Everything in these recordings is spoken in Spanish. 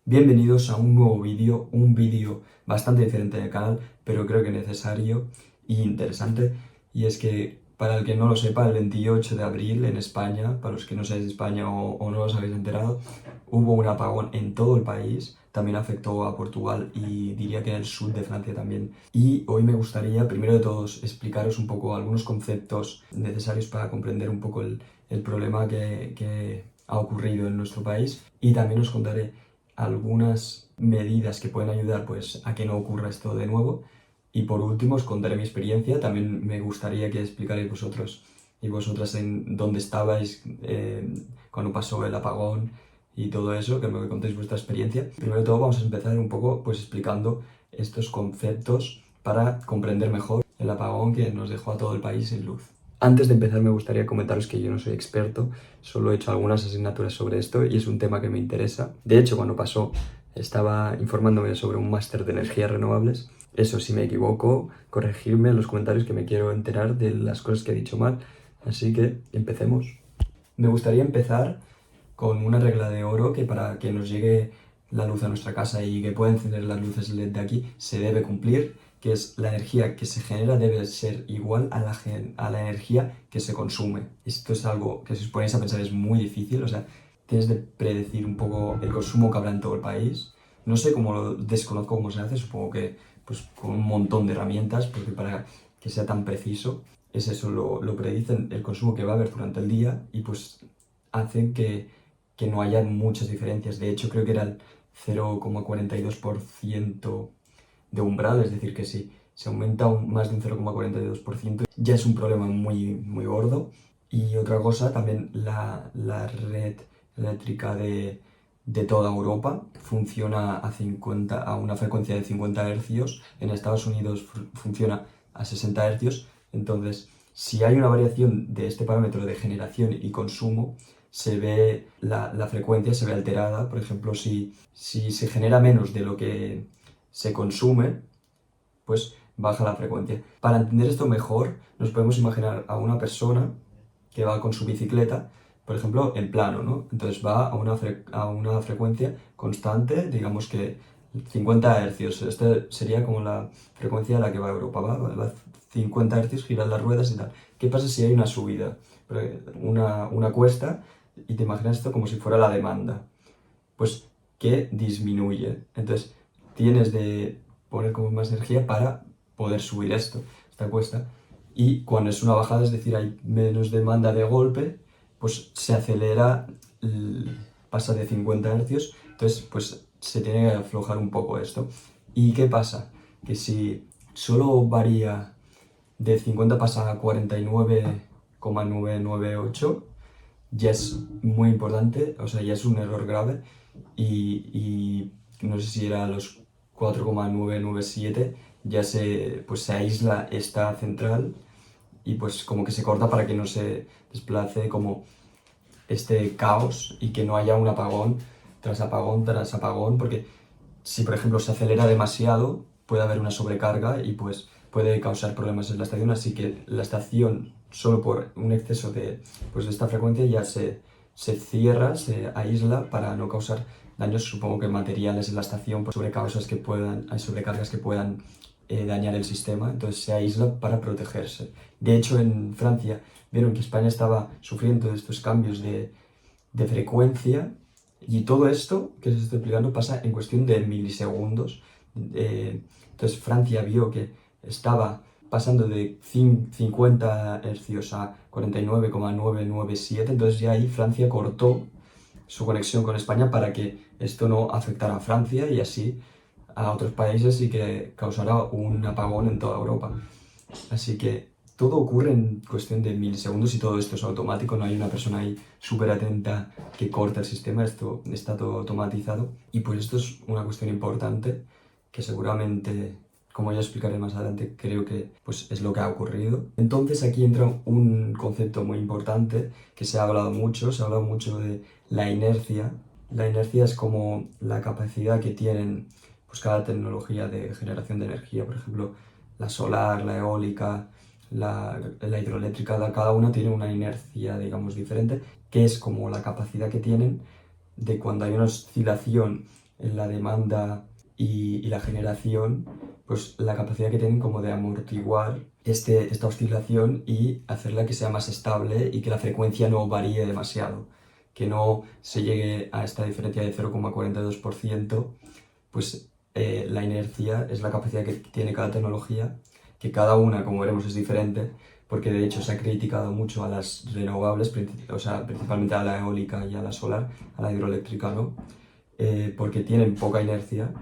Bienvenidos a un nuevo vídeo, un vídeo bastante diferente del canal, pero creo que necesario y interesante. Y es que, para el que no lo sepa, el 28 de abril en España, para los que no seáis de España o no os habéis enterado, hubo un apagón en todo el país. También afectó a Portugal y diría que el sur de Francia también. Y hoy me gustaría, primero de todos, explicaros un poco algunos conceptos necesarios para comprender un poco el problema que ha ocurrido en nuestro país. Y también os contaré algunas medidas que pueden ayudar pues, a que no ocurra esto de nuevo. Y por último os contaré mi experiencia. También me gustaría que explicarais vosotros y vosotras en dónde estabais cuando pasó el apagón y todo eso, que me contéis vuestra experiencia. Primero de todo vamos a empezar un poco pues, explicando estos conceptos para comprender mejor el apagón que nos dejó a todo el país sin luz. Antes de empezar me gustaría comentaros que yo no soy experto, solo he hecho algunas asignaturas sobre esto y es un tema que me interesa. De hecho, cuando pasó estaba informándome sobre un máster de energías renovables. Eso, si me equivoco, corregirme en los comentarios, que me quiero enterar de las cosas que he dicho mal. Así que empecemos. Me gustaría empezar con una regla de oro que para que nos llegue la luz a nuestra casa y que pueda encender las luces LED de aquí se debe cumplir, que es la energía que se genera debe ser igual a la energía que se consume. Esto es algo que si os ponéis a pensar es muy difícil, o sea, tienes de predecir un poco el consumo que habrá en todo el país. No sé cómo desconozco cómo se hace, supongo que pues con un montón de herramientas, porque para que sea tan preciso, es eso, lo predicen el consumo que va a haber durante el día y pues hacen que no haya muchas diferencias. De hecho, creo que era el 0,42% de umbral, es decir, que si se aumenta más de un 0,42% ya es un problema muy, muy gordo. Y otra cosa, también la red eléctrica de toda Europa funciona a una frecuencia de 50 Hz, en Estados Unidos funciona a 60 Hz, entonces si hay una variación de este parámetro de generación y consumo, se ve la frecuencia se ve alterada. Por ejemplo, si se genera menos de lo que se consume, pues baja la frecuencia. Para entender esto mejor, nos podemos imaginar a una persona que va con su bicicleta, por ejemplo, en plano, ¿no? Entonces va a una frecuencia constante, digamos que 50 Hz. Esta sería como la frecuencia a la que va Europa, va 50 Hz, giran las ruedas y tal. ¿Qué pasa si hay una subida? Una cuesta, y te imaginas esto como si fuera la demanda. Pues que disminuye. Entonces tienes de poner como más energía para poder subir esta cuesta. Y cuando es una bajada, es decir, hay menos demanda de golpe, pues se acelera, pasa de 50 Hz, entonces pues se tiene que aflojar un poco esto. ¿Y qué pasa? Que si solo varía de 50 pasa a 49,998, ya es muy importante, o sea, ya es un error grave y no sé si era a los 4,997 ya se aísla esta central y pues como que se corta para que no se desplace como este caos y que no haya un apagón tras apagón, porque si por ejemplo se acelera demasiado puede haber una sobrecarga y pues puede causar problemas en la estación, así que la estación solo por un exceso de esta frecuencia ya se cierra, se aísla para no causar daños, supongo que materiales en la estación, por hay sobrecargas que puedan dañar el sistema, entonces se aísla para protegerse. De hecho, en Francia vieron que España estaba sufriendo de estos cambios de frecuencia y todo esto que os estoy explicando pasa en cuestión de milisegundos. Entonces Francia vio que estaba pasando de 50 Hz a 49,997, entonces ya ahí Francia cortó su conexión con España para que esto no afectara a Francia y así a otros países y que causara un apagón en toda Europa. Así que todo ocurre en cuestión de milisegundos y todo esto es automático, no hay una persona ahí súper atenta que corta el sistema, esto está todo automatizado. Y pues esto es una cuestión importante que seguramente, como ya explicaré más adelante, creo que pues, es lo que ha ocurrido. Entonces aquí entra un concepto muy importante que se ha hablado mucho de la inercia. La inercia es como la capacidad que tienen pues, cada tecnología de generación de energía, por ejemplo, la solar, la eólica, la hidroeléctrica, cada una tiene una inercia, digamos, diferente, que es como la capacidad que tienen de cuando hay una oscilación en la demanda y la generación, pues la capacidad que tienen como de amortiguar esta oscilación y hacerla que sea más estable y que la frecuencia no varíe demasiado, que no se llegue a esta diferencia de 0,42%, pues la inercia es la capacidad que tiene cada tecnología, que cada una, como veremos, es diferente, porque de hecho se ha criticado mucho a las renovables, o sea, principalmente a la eólica y a la solar, a la hidroeléctrica no, porque tienen poca inercia.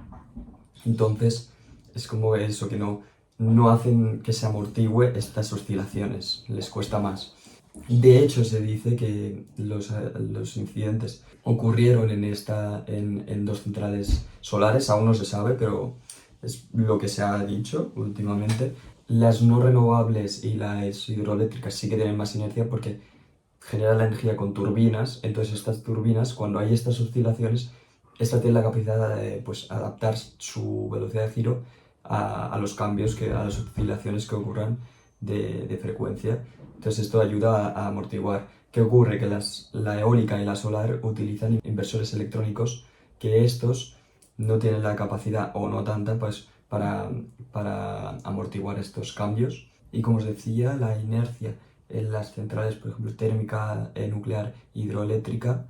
Entonces es como eso, que no hacen que se amortigüe estas oscilaciones, les cuesta más. De hecho, se dice que los incidentes ocurrieron en dos centrales solares, aún no se sabe, pero es lo que se ha dicho últimamente. Las no renovables y las hidroeléctricas sí que tienen más inercia porque generan la energía con turbinas, entonces estas turbinas, cuando hay estas oscilaciones, esta tiene la capacidad de pues, adaptar su velocidad de giro a los cambios, a las oscilaciones que ocurran de frecuencia. Entonces esto ayuda a amortiguar. ¿Qué ocurre? Que la eólica y la solar utilizan inversores electrónicos que estos no tienen la capacidad, o no tanta, pues, para amortiguar estos cambios. Y como os decía, la inercia en las centrales, por ejemplo, térmica, nuclear, hidroeléctrica,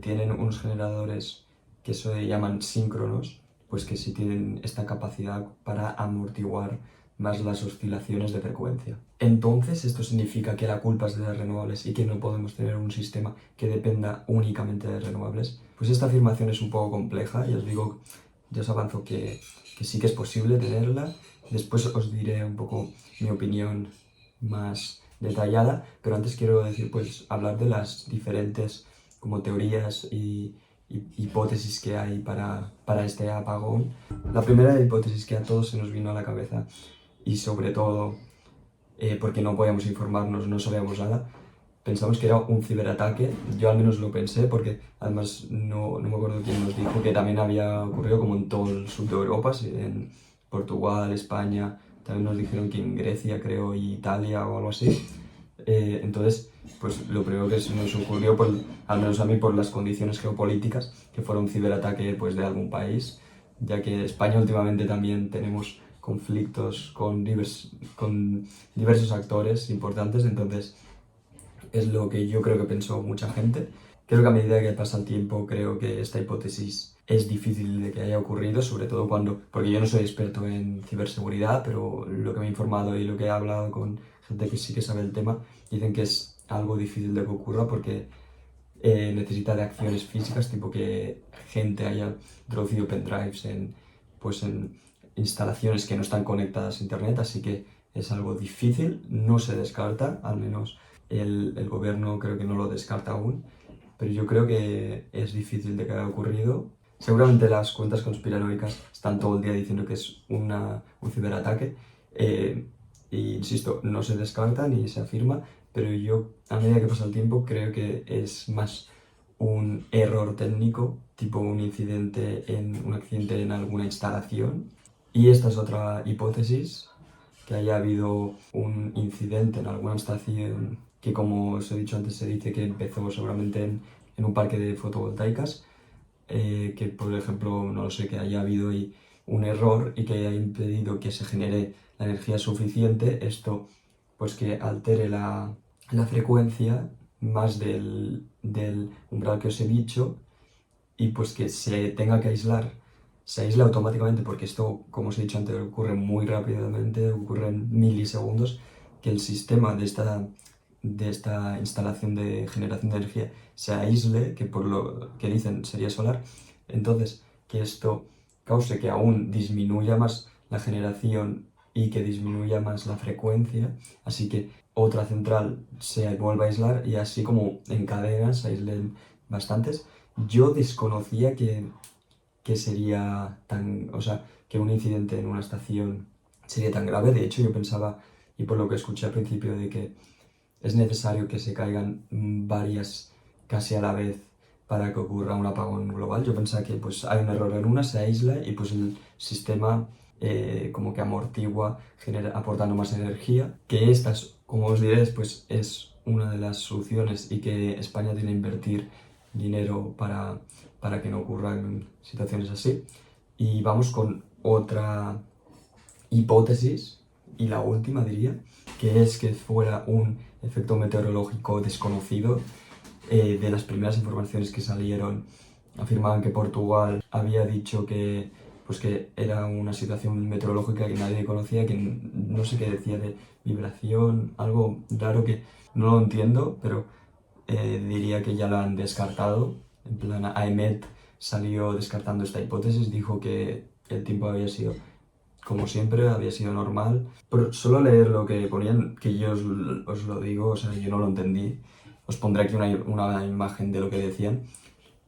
tienen unos generadores que se llaman síncronos, pues que sí tienen esta capacidad para amortiguar más las oscilaciones de frecuencia. Entonces, esto significa que la culpa es de las renovables y que no podemos tener un sistema que dependa únicamente de renovables. Pues esta afirmación es un poco compleja, ya os digo, ya os avanzo que sí que es posible tenerla. Después os diré un poco mi opinión más detallada, pero antes quiero decir, pues, hablar de las diferentes como teorías y hipótesis que hay para este apagón. La primera hipótesis que a todos se nos vino a la cabeza, y sobre todo porque no podíamos informarnos, no sabíamos nada, pensamos que era un ciberataque. Yo al menos lo pensé porque además no me acuerdo quién nos dijo que también había ocurrido como en todo el sur de Europa, en Portugal, España, también nos dijeron que en Grecia, creo, y Italia o algo así. Entonces, pues lo primero que se nos ocurrió, al menos a mí, por las condiciones geopolíticas, que fuera un ciberataque pues, de algún país, ya que España últimamente también tenemos conflictos con diversos actores importantes, entonces es lo que yo creo que pensó mucha gente. Creo que a medida que pasa el tiempo, creo que esta hipótesis es difícil de que haya ocurrido, sobre todo porque yo no soy experto en ciberseguridad, pero lo que me he informado y lo que he hablado con gente que sí que sabe el tema, dicen que es algo difícil de que ocurra porque necesita de acciones físicas, tipo que gente haya introducido pendrives en instalaciones que no están conectadas a internet, así que es algo difícil, no se descarta, al menos el gobierno creo que no lo descarta aún, pero yo creo que es difícil de que haya ocurrido. Seguramente las cuentas conspiranoicas están todo el día diciendo que es un ciberataque, e insisto, no se descarta ni se afirma, pero yo, a medida que pasa el tiempo, creo que es más un error técnico, tipo un accidente en alguna instalación. Y esta es otra hipótesis, que haya habido un incidente en alguna estación que, como os he dicho antes, se dice que empezó seguramente en un parque de fotovoltaicas, que por ejemplo, no lo sé, que haya habido ahí un error y que haya impedido que se genere la energía suficiente, esto pues que altere la frecuencia más del umbral que os he dicho, y pues que se tenga que aislar, se aísla automáticamente, porque esto, como os he dicho antes, ocurre muy rápidamente, ocurre en milisegundos, que el sistema de esta instalación de generación de energía se aísle, que por lo que dicen sería solar, entonces que esto cause que aún disminuya más la generación y que disminuya más la frecuencia, así que otra central se vuelva a aislar y así como en cadenas se aíslen bastantes. Yo desconocía que sería tan, o sea, que un incidente en una estación sería tan grave. De hecho, yo pensaba, y por lo que escuché al principio, de que es necesario que se caigan varias casi a la vez para que ocurra un apagón global. Yo pensaba que pues hay un error en una, se aísla y pues el sistema como que amortigua, aportando más energía. Que esta, como os diré después, es una de las soluciones, y que España tiene que invertir dinero para que no ocurran situaciones así. Y vamos con otra hipótesis, y la última diría, que es que fuera un efecto meteorológico desconocido. De las primeras informaciones que salieron afirmaban que Portugal había dicho que, pues que era una situación meteorológica que nadie conocía, que no sé qué decía de vibración, algo raro que no lo entiendo, pero diría que ya lo han descartado. En plan, AEMET salió descartando esta hipótesis, dijo que el tiempo había sido como siempre, había sido normal. Pero solo leer lo que ponían, que yo os lo digo, o sea, yo no lo entendí. Os pondré aquí una imagen de lo que decían,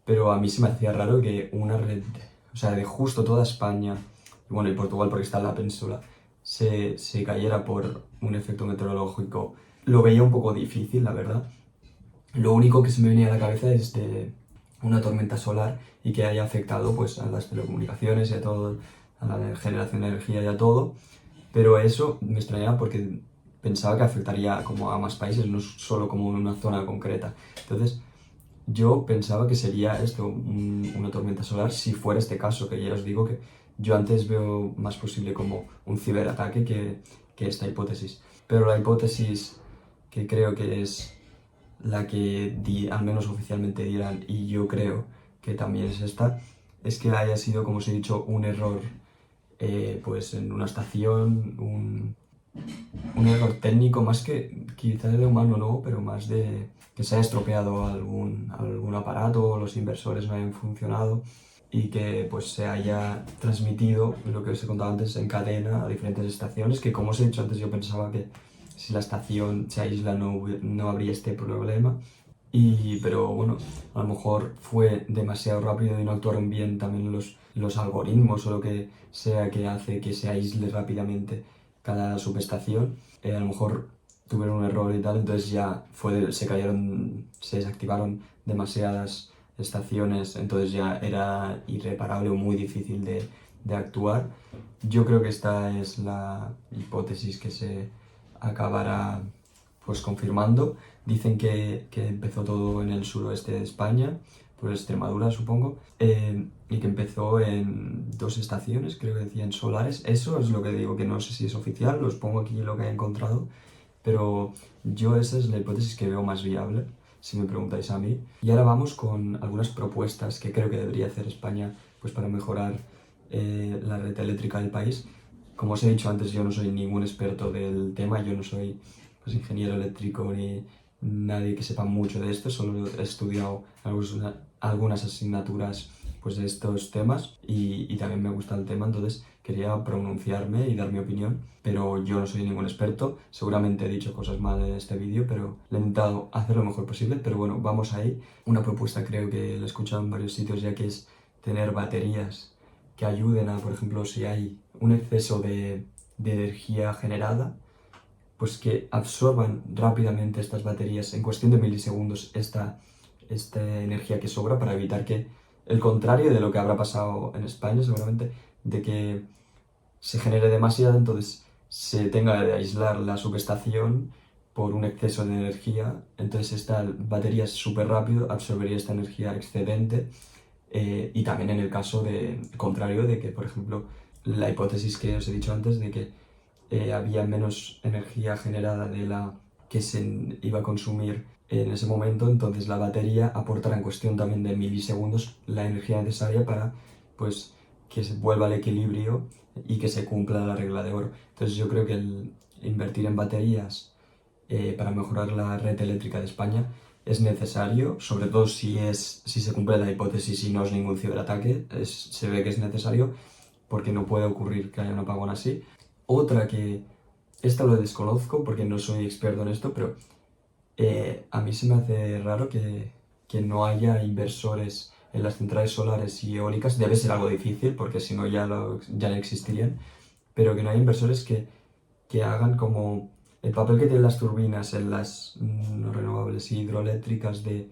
pero a mí se me hacía raro que una red, o sea, de justo toda España, y bueno, y Portugal porque está en la península, se cayera por un efecto meteorológico. Lo veía un poco difícil, la verdad. Lo único que se me venía a la cabeza es de una tormenta solar y que haya afectado pues, a las telecomunicaciones y a todo, a la generación de energía y a todo. Pero eso me extrañaba porque pensaba que afectaría como a más países, no solo como en una zona concreta. Entonces, yo pensaba que sería esto, una tormenta solar, si fuera este caso, que ya os digo que yo antes veo más posible como un ciberataque que esta hipótesis. Pero la hipótesis que creo que es la que al menos oficialmente dirán, y yo creo que también es esta, es que haya sido, como os he dicho, un error pues en una estación, un error técnico, más que quizás de humano no, pero más de que se haya estropeado algún aparato o los inversores no hayan funcionado y que pues se haya transmitido lo que os he contado antes en cadena a diferentes estaciones, que como os he dicho antes yo pensaba que si la estación se aísla no habría este problema. Pero bueno, a lo mejor fue demasiado rápido y no actuaron bien también los algoritmos o lo que sea que hace que se aísle rápidamente cada subestación. A lo mejor tuvieron un error y tal, entonces ya se desactivaron demasiadas estaciones, entonces ya era irreparable o muy difícil de actuar. Yo creo que esta es la hipótesis que se acabará pues confirmando. Dicen que empezó todo en el suroeste de España, por Extremadura supongo, y que empezó en 2 estaciones, creo que decían solares. Eso es lo que digo, que no sé si es oficial, os pongo aquí lo que he encontrado, pero yo esa es la hipótesis que veo más viable, si me preguntáis a mí. Y ahora vamos con algunas propuestas que creo que debería hacer España pues para mejorar la red eléctrica del país. Como os he dicho antes, yo no soy ningún experto del tema, yo no soy pues, ingeniero eléctrico ni nadie que sepa mucho de esto, solo he estudiado algunas asignaturas pues, de estos temas y también me gusta el tema, entonces quería pronunciarme y dar mi opinión, pero yo no soy ningún experto, seguramente he dicho cosas mal en este vídeo, pero le he intentado hacer lo mejor posible, pero bueno, vamos ahí. Una propuesta creo que la he escuchado en varios sitios ya que es tener baterías que ayuden a, por ejemplo, si hay un exceso de energía generada, pues que absorban rápidamente estas baterías en cuestión de milisegundos esta energía que sobra para evitar que, el contrario de lo que habrá pasado en España seguramente, de que se genere demasiada, entonces se tenga que aislar la subestación por un exceso de energía, entonces esta batería súper rápido absorbería esta energía excedente y también en el caso contrario de que, por ejemplo, la hipótesis que os he dicho antes de que había menos energía generada de la que se iba a consumir en ese momento, entonces la batería aportará en cuestión también de milisegundos la energía necesaria para pues, que se vuelva al equilibrio y que se cumpla la regla de oro. Entonces yo creo que el invertir en baterías para mejorar la red eléctrica de España es necesario, sobre todo si se cumple la hipótesis y no es ningún ciberataque, se ve que es necesario porque no puede ocurrir que haya un apagón así. Otra que, esta lo desconozco porque no soy experto en esto, pero a mí se me hace raro que no haya inversores en las centrales solares y eólicas. Debe ser algo difícil porque si no ya no existirían, pero que no haya inversores que hagan como el papel que tienen las turbinas en las no renovables y hidroeléctricas de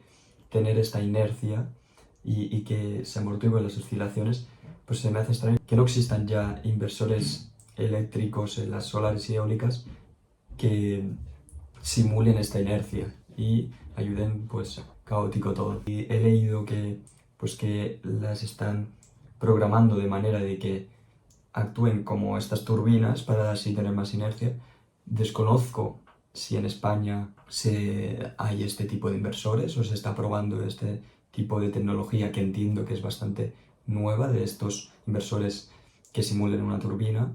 tener esta inercia y que se amortiguen las oscilaciones, pues se me hace extraño que no existan ya inversores eléctricos en las solares y eólicas que simulen esta inercia y ayuden pues caótico todo. Y he leído que pues que las están programando de manera de que actúen como estas turbinas para así tener más inercia. Desconozco si en España hay este tipo de inversores o se está probando este tipo de tecnología que entiendo que es bastante nueva, de estos inversores que simulen una turbina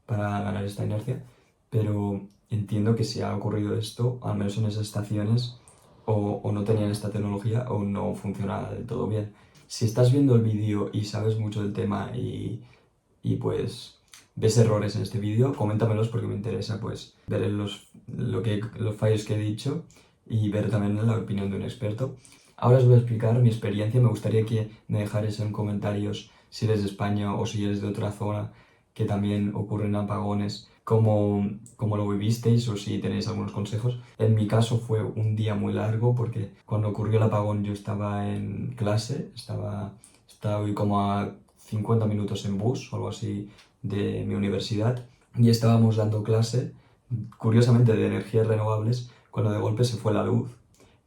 para ganar esta inercia, pero entiendo que si ha ocurrido esto, al menos en esas estaciones, o no tenían esta tecnología o no funciona del todo bien. Si estás viendo el vídeo y sabes mucho del tema y pues ves errores en este vídeo, coméntamelos porque me interesa pues ver los fallos que he dicho y ver también la opinión de un experto. Ahora os voy a explicar mi experiencia. Me gustaría que me dejarais en comentarios si eres de España o si eres de otra zona que también ocurren apagones, cómo lo vivisteis o si tenéis algunos consejos. En mi caso fue un día muy largo porque cuando ocurrió el apagón yo estaba en clase, estaba como a 50 minutos en bus o algo así de mi universidad y estábamos dando clase, curiosamente, de energías renovables, cuando de golpe se fue la luz.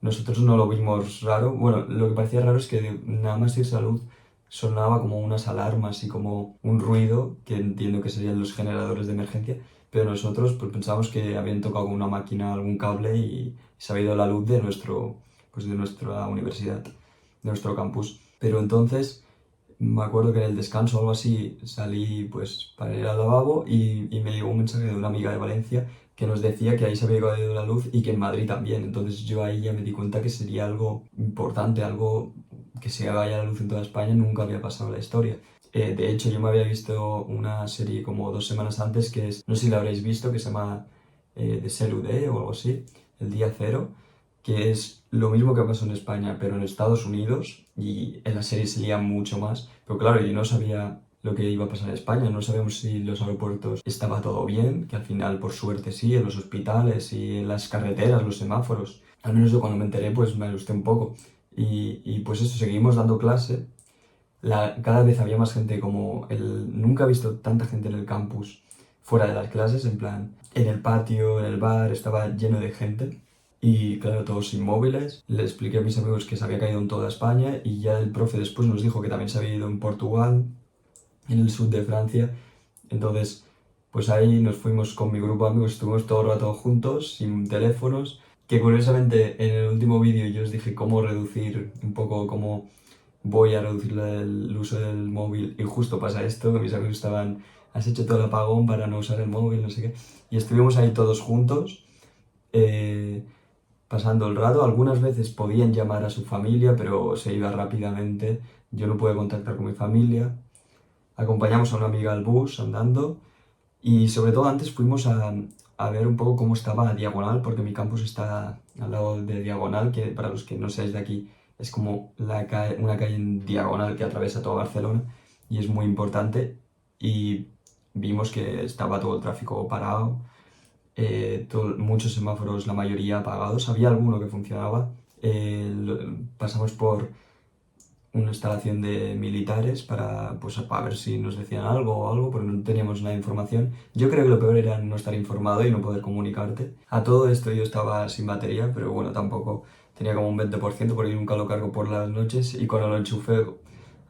Nosotros no lo vimos raro. Bueno, lo que parecía raro es que nada más irse la luz sonaba como unas alarmas y como un ruido, que entiendo que serían los generadores de emergencia, pero nosotros pues pensábamos que habían tocado con una máquina algún cable y se había ido la luz de de nuestra universidad, de nuestro campus. Pero entonces me acuerdo que en el descanso o algo así salí pues para ir al lavabo y me llegó un mensaje de una amiga de Valencia que nos decía que ahí se había caído la luz y que en Madrid también. Entonces yo ahí ya me di cuenta que sería algo importante, algo que se vaya la luz en toda España, nunca había pasado en la historia. De hecho, yo me había visto una serie como 2 semanas antes que es, no sé si la habréis visto, que se llama The Zero Day o algo así, El Día Cero, que es lo mismo que pasó en España, pero en Estados Unidos, y en la serie se lía mucho más. Pero claro, yo no sabía lo que iba a pasar en España, no sabíamos si en los aeropuertos estaba todo bien, que al final, por suerte, sí, en los hospitales y en las carreteras, los semáforos. Al menos yo cuando me enteré, pues me asusté un poco. Y pues eso, seguimos dando clase. Cada vez había más gente, nunca he visto tanta gente en el campus fuera de las clases, en plan, en el patio, en el bar, estaba lleno de gente. Y claro, todos inmóviles. Le expliqué a mis amigos que se había caído en toda España y ya el profe después nos dijo que también se había ido en Portugal, en el sur de Francia. Entonces, pues ahí nos fuimos con mi grupo de amigos, estuvimos todo el rato juntos, sin teléfonos, que curiosamente en el último vídeo yo os dije cómo reducir un poco, cómo voy a reducir el uso del móvil y justo pasa esto, que mis amigos estaban, has hecho todo el apagón para no usar el móvil, no sé qué, y estuvimos ahí todos juntos. Pasando el rato. Algunas veces podían llamar a su familia, pero se iba rápidamente. Yo no pude contactar con mi familia. Acompañamos a una amiga al bus andando y sobre todo antes fuimos a ver un poco cómo estaba Diagonal, porque mi campus está al lado de Diagonal, que para los que no seáis de aquí es como una calle en diagonal que atraviesa toda Barcelona y es muy importante y vimos que estaba todo el tráfico parado, muchos semáforos, la mayoría apagados, había alguno que funcionaba. Pasamos por una instalación de militares para ver si nos decían algo, pero no teníamos nada de información. Yo creo que lo peor era no estar informado y no poder comunicarte. A todo esto yo estaba sin batería, pero bueno, tampoco tenía como un 20% porque nunca lo cargo por las noches y cuando lo enchufé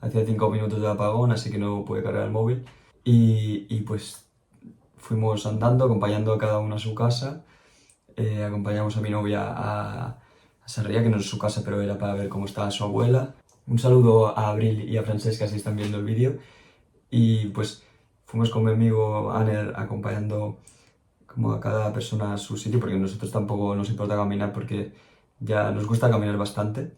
hacía 5 minutos de apagón, así que no pude cargar el móvil. Y pues fuimos andando, acompañando a cada uno a su casa. Acompañamos a mi novia a Sarriá, que no es su casa, pero era para ver cómo estaba su abuela. Un saludo a Abril y a Francesca si están viendo el vídeo. Y pues fuimos con mi amigo Aner acompañando como a cada persona a su sitio, porque a nosotros tampoco nos importa caminar porque ya nos gusta caminar bastante.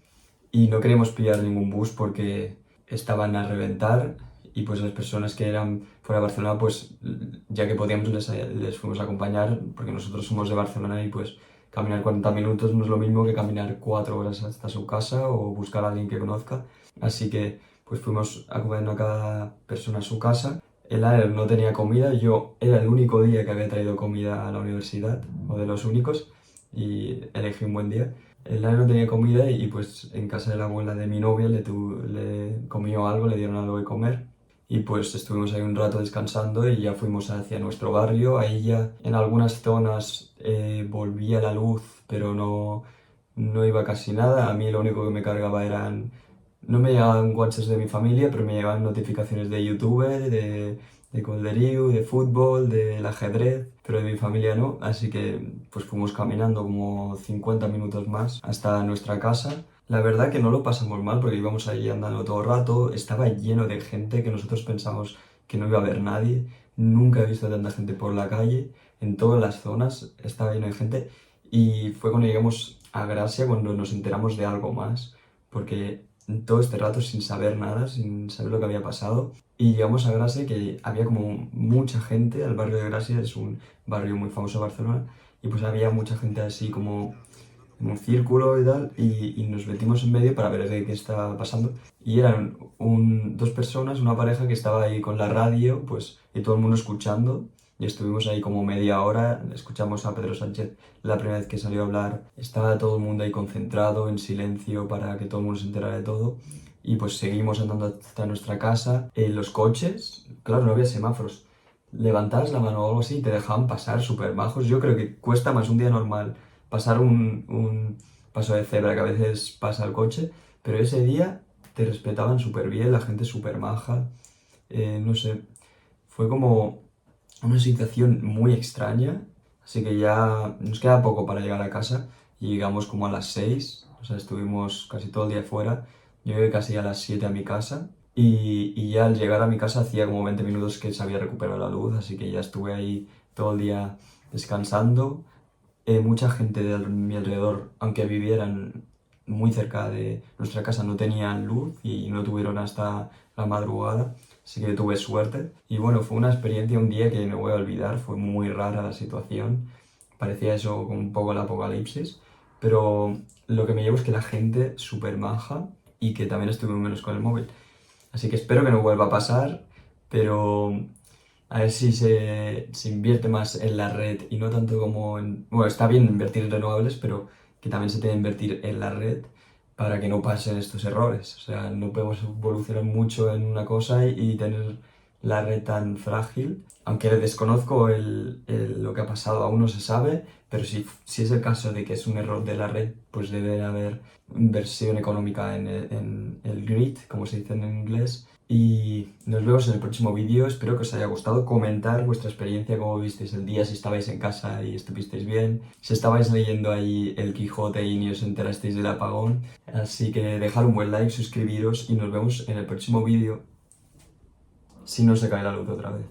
Y no queríamos pillar ningún bus porque estaban a reventar y pues las personas que eran fuera de Barcelona, pues ya que podíamos les fuimos a acompañar porque nosotros somos de Barcelona y pues caminar 40 minutos no es lo mismo que caminar 4 horas hasta su casa o buscar a alguien que conozca. Así que pues fuimos acompañando a cada persona a su casa. El AER no tenía comida, yo era el único día que había traído comida a la universidad, o de los únicos, y elegí un buen día. El AER no tenía comida y pues en casa de la abuela de mi novia le comió algo, le dieron algo de comer. Y pues estuvimos ahí un rato descansando y ya fuimos hacia nuestro barrio. Ahí ya en algunas zonas volvía la luz, pero no iba casi nada. A mí lo único que me cargaba eran no me llegaban WhatsApps de mi familia, pero me llegaban notificaciones de YouTube, de Colderiu, de fútbol, del ajedrez, pero de mi familia no, así que pues fuimos caminando como 50 minutos más hasta nuestra casa. La verdad que no lo pasamos mal porque íbamos allí andando todo el rato, estaba lleno de gente que nosotros pensamos que no iba a haber nadie, nunca he visto tanta gente por la calle, en todas las zonas estaba lleno de gente y fue cuando llegamos a Gracia cuando nos enteramos de algo más, porque todo este rato sin saber nada, sin saber lo que había pasado, y llegamos a Gracia que había como mucha gente, el barrio de Gracia es un barrio muy famoso de Barcelona, y pues había mucha gente así como en un círculo y tal, y nos metimos en medio para ver qué estaba pasando. Y eran dos personas, una pareja que estaba ahí con la radio, pues, y todo el mundo escuchando. Y estuvimos ahí como media hora, escuchamos a Pedro Sánchez la primera vez que salió a hablar. Estaba todo el mundo ahí concentrado, en silencio, para que todo el mundo se enterara de todo. Y pues seguimos andando hasta nuestra casa. En los coches, claro, no había semáforos. Levantabas la mano o algo así y te dejaban pasar súper bajos. Yo creo que cuesta más un día normal pasar un paso de cebra que a veces pasa el coche, pero ese día te respetaban súper bien, la gente súper maja, no sé, fue como una situación muy extraña, así que ya nos queda poco para llegar a casa y llegamos como a las 6, o sea, estuvimos casi todo el día fuera, yo llegué casi a las 7 a mi casa y ya al llegar a mi casa hacía como 20 minutos que se había recuperado la luz, así que ya estuve ahí todo el día descansando. Mucha gente de mi alrededor, aunque vivieran muy cerca de nuestra casa, no tenían luz y no tuvieron hasta la madrugada, así que tuve suerte. Y bueno, fue una experiencia, un día que no voy a olvidar, fue muy rara la situación, parecía eso como un poco el apocalipsis, pero lo que me llevo es que la gente súper maja y que también estuve menos con el móvil. Así que espero que no vuelva a pasar, pero a ver si se invierte más en la red y no tanto como en... Bueno, está bien invertir en renovables, pero que también se tiene que invertir en la red para que no pasen estos errores. O sea, no podemos evolucionar mucho en una cosa y tener la red tan frágil. Aunque desconozco lo que ha pasado, aún no se sabe, pero si es el caso de que es un error de la red, pues debe haber inversión económica en el grid, como se dice en inglés. Y nos vemos en el próximo vídeo, espero que os haya gustado, comentar vuestra experiencia, cómo visteis el día, si estabais en casa y estuvisteis bien, si estabais leyendo ahí el Quijote y ni os enterasteis del apagón. Así que dejad un buen like, suscribiros y nos vemos en el próximo vídeo, si no se cae la luz otra vez.